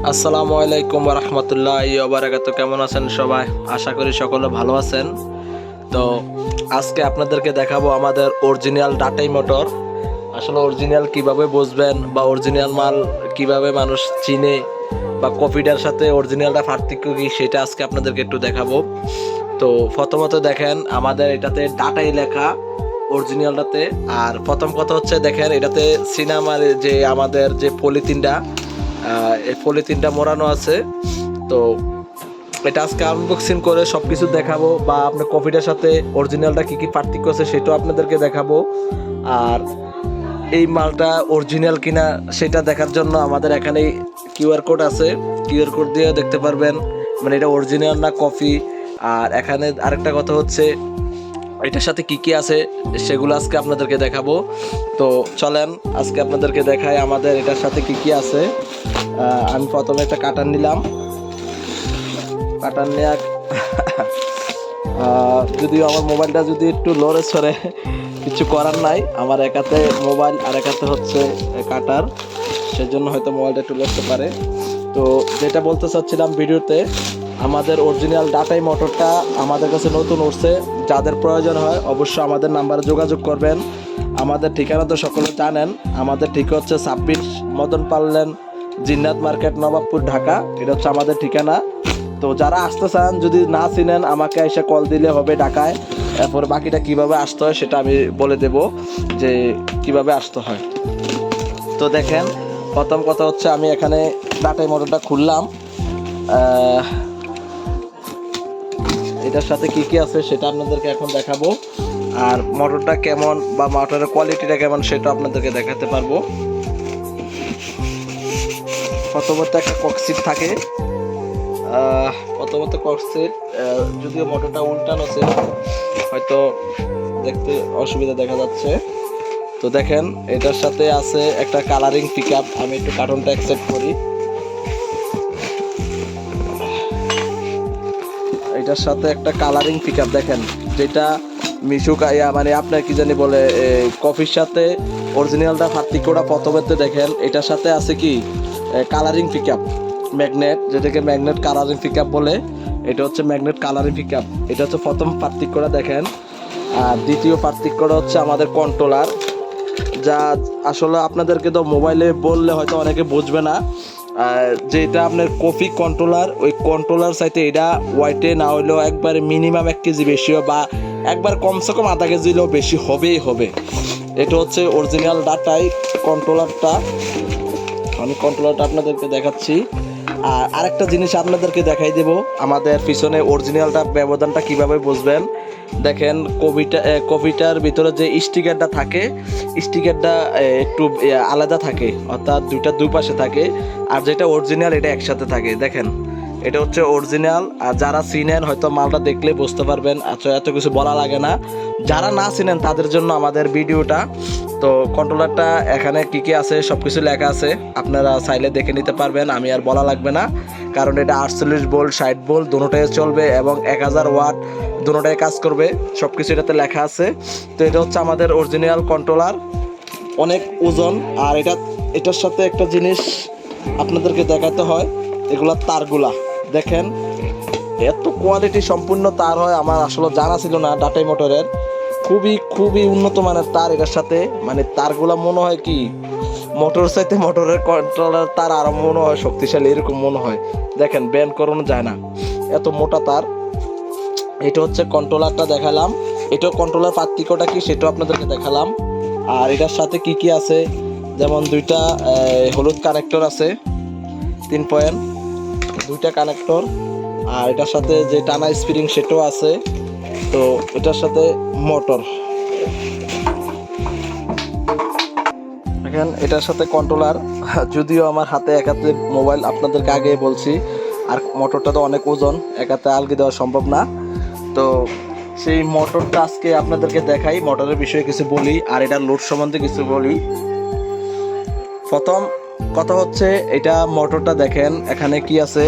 আসসালামু আলাইকুম ওয়া রাহমাতুল্লাহি ওয়া বারাকাতুহু। কেমন আছেন সবাই? আশা করি সকলে ভালো আছেন। তো আজকে আপনাদেরকে দেখাবো আমাদের অরিজিনাল ডাটাই মোটর। আসলে অরিজিনাল কিভাবে বুঝবেন বা অরিজিনাল মাল কিভাবে মানুষ চিনে বা কপিটার সাথে অরিজিনালটা পার্থক্য কি সেটা আজকে আপনাদেরকে একটু দেখাবো। তো প্রথমত দেখেন আমাদের এটাতে ডাটাই লেখা অরিজিনালটাতে। আর প্রথম কথা হচ্ছে দেখেন এটাতে সিনেমার যে আমাদের যে পলিথিনটা, এই পলিথিনটা মোড়ানো আছে। তো এটা আজকে আনবক্সিং করে সব কিছু দেখাবো বা আপনার কপিটার সাথে অরিজিনালটা কী কী পার্থক্য আছে সেটাও আপনাদেরকে দেখাবো। আর এই মালটা অরিজিনাল কিনা সেটা দেখার জন্য আমাদের এখানে কিউআর কোড আছে, কিউআর কোড দিয়ে দেখতে পারবেন মানে এটা অরিজিনাল না কপি। আর এখানে আরেকটা কথা হচ্ছে এটার সাথে কি কি আছে সেগুলো আজকে আপনাদেরকে দেখাবো। তো চলেন আজকে আপনাদেরকে দেখাই আমাদের এটার সাথে কি কি আছে। আমি প্রথমে একটা কাটার নিলাম। কাটার নেওয়া যদিও আমার মোবাইলটা যদি একটু লড়ে সরে কিছু করার নাই, আমার একাতে মোবাইল আর একাতে হচ্ছে কাটার, সেজন্য হয়তো মোবাইলটা একটু লড়তে পারে। তো যেটা বলতে চাচ্ছিলাম ভিডিওতে, আমাদের অরিজিনাল ডাটাই মোটরটা আমাদের কাছে নতুন উঠছে। যাদের প্রয়োজন হয় অবশ্যই আমাদের নাম্বারে যোগাযোগ করবেন। আমাদের ঠিকানা তো সকলে জানেন, আমাদের ঠিকানা হচ্ছে 26 মদন পাল্লেন, জিন্নাত মার্কেট, নবাবপুর, ঢাকা। এটা হচ্ছে আমাদের ঠিকানা। তো যারা আসতে চান যদি না চিনেন আমাকে এসে কল দিলে হবে ঢাকায়। এরপর বাকিটা কিভাবে আসতে হয় সেটা আমি বলে দেব যে কিভাবে আসতে হয়। তো দেখেন প্রথম কথা হচ্ছে আমি এখানে ডাটাই মোটরটা খুললাম। এটার সাথে কি কি আছে সেটা আপনাদেরকে এখন দেখাবো। আর মোটরটা কেমন বা মোটরের কোয়ালিটিটা কেমন সেটা আপনাদেরকে দেখাতে পারবো। প্রথমত একটা কক্সিট থাকে, প্রথমত কক্সিট, যদিও মোটরটা উল্টানো ছিল হয়তো দেখতে অসুবিধা দেখা যাচ্ছে। তো দেখেন এটার সাথে আছে একটা কালারিং পিকআপ। আমি একটু কার্টনটা অ্যাকসেপ্ট করি। এটার সাথে একটা কালারিং পিকআপ দেখেন, যেটা মিশুকাইয়া মানে আপনার কি জানি বলে কফির সাথে অরিজিনালটা পার্থক্যটা প্রথমেতে দেখেন। এটার সাথে আছে কি কালারিং পিকআপ, ম্যাগনেট, যেটাকে ম্যাগনেট কালারিং পিকআপ বলে। এটা হচ্ছে ম্যাগনেট কালারিং পিকআপ। এটা হচ্ছে প্রথম পার্থক্যটা দেখেন। আর দ্বিতীয় পার্থক্যটা হচ্ছে আমাদের কন্ট্রোলার, যা আসলে আপনাদেরকে তো মোবাইলে বললে হয়তো অনেকে বুঝবে না। যেটা আপনার কপি কন্ট্রোলার, ওই কন্ট্রোলার চাইতে এটা ওয়াইটে না হইলেও একবারে মিনিমাম 1 কেজি বেশি বা একবার কমসে কম আধা কেজি হলেও বেশি হবেই হবে। এটা হচ্ছে অরিজিনাল ডাটাই কন্ট্রোলারটা। আমি কন্ট্রোলারটা আপনাদেরকে দেখাচ্ছি। আর আরেকটা জিনিস আপনাদেরকে দেখাই দেব, আমাদের পিছনে অরিজিনালটা ব্যবধানটা কিভাবে বুঝবেন। দেখেন কপিটার ভিতরে যে স্টিকারটা থাকে, স্টিকারটা একটু আলাদা থাকে, অর্থাৎ দুই পাশে থাকে। আর যেটা অরিজিনাল এটা একসাথে থাকে। দেখেন এটা হচ্ছে অরিজিনাল। আর যারা চিনেন হয়তো মালটা দেখলে বুঝতে পারবেন। আচ্ছা এত কিছু বলা লাগে না, যারা না চিনেন তাদের জন্য আমাদের ভিডিওটা। তো কন্ট্রোলারটা এখানে কি কি আছে সব কিছু লেখা আছে, আপনারা চাইলে দেখে নিতে পারবেন, আমি আর বলা লাগবে না। কারণ এটা 48 ভোল্ট 60 ভোল্ট দুটোটাই চলবে এবং 1000 ওয়াট দুটোটাই কাজ করবে, সব কিছু এটাতে লেখা আছে। তো এটা হচ্ছে আমাদের অরিজিনাল কন্ট্রোলার, অনেক ওজন। আর এটার সাথে একটা জিনিস আপনাদেরকে দেখাতে হয়, এগুলা তারগুলা দেখেন এত কোয়ালিটি সম্পূর্ণ তার হয়, আমার আসলে জানা ছিল না। ডাটাই মোটরের খুবই উন্নত মানের তার এটার সাথে, মানে তারগুলা মনে হয় কি মোটর চাইতে মোটরের কন্ট্রোলার তার আরো মনে হয় শক্তিশালী, এরকম মনে হয়। দেখেন ব্যান্ড করানো যায় না, এত মোটা তার। এটা হচ্ছে কন্ট্রোলারটা দেখালাম। এটাও কন্ট্রোলার পার্থক্যটা কি সেটাও আপনাদেরকে দেখালাম। আর এটার সাথে কি কি আছে, যেমন দুইটা হলুদ কানেক্টর আছে, 3 পয়েন্ট, দুইটা কানেক্টর। আর এটার সাথে যে টানা স্প্রিং সেটাও আছে। তো এটার সাথে মোটর দেখেন, এটার সাথে কন্ট্রোলার। যদিও আমার হাতে একাতে মোবাইল আপনাদেরকে আগে বলছি, আর মোটরটা তো অনেক ওজন, একাতে আলগি দেওয়া সম্ভব না। তো সেই মোটরটা আজকে আপনাদেরকে দেখাই, মোটরের বিষয়ে কিছু বলি আর এটার লোড সম্বন্ধে কিছু বলি। প্রথম কথা হচ্ছে এটা মোটরটা দেখেন এখানে কি আছে,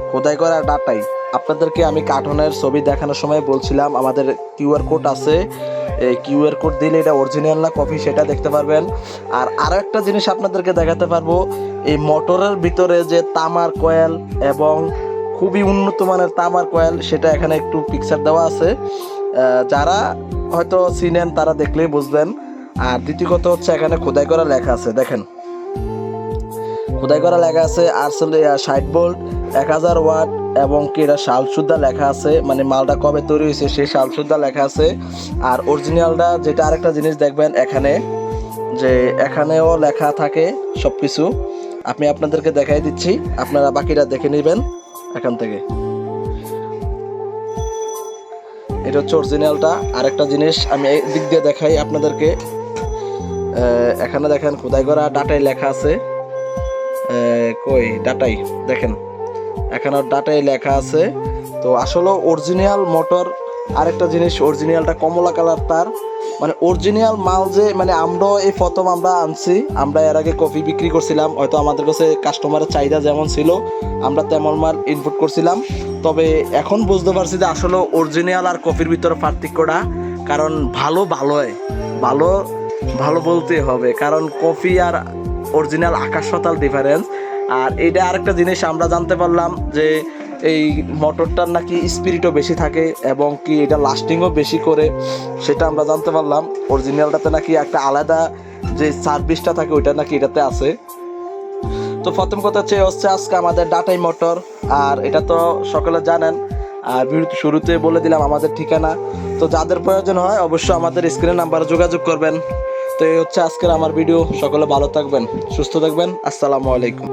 খোদাই করা ডাটাই। আপনাদেরকে আমি কার্টনের ছবি দেখানোর সময় বলছিলাম আমাদের কিউআর কোড আছে, এই কিউআর কোড দিলে এটা অরিজিনাল না কপি সেটা দেখতে পারবেন। আর আরও একটা জিনিস আপনাদেরকে দেখাতে পারবো, এই মোটরের ভিতরে যে তামার কয়েল এবং খুবই উন্নত মানের তামার কয়েল, সেটা এখানে একটু পিকচার দেওয়া আছে। যারা হয়তো চিনেন তারা দেখলেই বুঝবেন। আর দ্বিতীয় কথা হচ্ছে এখানে খোদাই করা লেখা আছে, দেখেন খোদাই করা লেখা আছে আসলে 60 ভোল্ট 1000 ওয়াট এবং কি এটা সাল সুদ্ধা লেখা আছে, মানে মালটা কবে তৈরি হয়েছে সেই সাল সুদ্ধা লেখা আছে। আর অরিজিনালটা যেটা আরেকটা জিনিস দেখবেন এখানে, যে এখানেও লেখা থাকে সব কিছু। আমি আপনাদেরকে দেখাই দিচ্ছি, আপনারা বাকিটা দেখে নেবেন এখান থেকে। এটা হচ্ছে অরিজিনালটা। আরেকটা জিনিস আমি এই দিক দিয়ে দেখাই আপনাদেরকে। এখানে দেখেন খোদাই করা ডাটাই লেখা আছে, কই ডাটাই দেখেন, এখানে ডাটাই লেখা আছে। তো আসলে অরিজিনাল মোটর। আরেকটা জিনিস, অরিজিনালটা কমলা কালার তার, মানে অরিজিনাল মাল যে, মানে আমরা এই প্রথম আমরা আনছি। আমরা এর আগে কফি বিক্রি করছিলাম, হয়তো আমাদের কাছে কাস্টমারের চাহিদা যেমন ছিল আমরা তেমন মাল ইনপুট করছিলাম। তবে এখন বুঝতে পারছি যে আসলে অরিজিনাল আর কফির ভিতরে পার্থক্যটা, কারণ ভালো ভালো ভালো বলতে হবে, কারণ কফি আর অরিজিনাল আকাশ পাতাল ডিফারেন্স। আর এইটা আরেকটা জিনিস আমরা জানতে পারলাম যে এই মোটরটার নাকি স্পিরিটও বেশি থাকে এবং কি এটা লাস্টিংও বেশি করে, সেটা আমরা জানতে পারলাম। অরিজিনালটাতে নাকি একটা আলাদা যে সার্ভিসটা থাকে ওইটা নাকি এটাতে আছে। তো প্রথম কথা হচ্ছে আজকে আমাদের ডাটাই মোটর, আর এটা তো সকলে জানেন। আর শুরুতে বলে দিলাম আমাদের ঠিকানা। তো যাদের প্রয়োজন হয় অবশ্যই আমাদের স্ক্রিনের নাম্বারে যোগাযোগ করবেন। তো এই হচ্ছে আজকের আমার ভিডিও। সকলে ভালো থাকবেন, সুস্থ থাকবেন। আসসালামু আলাইকুম।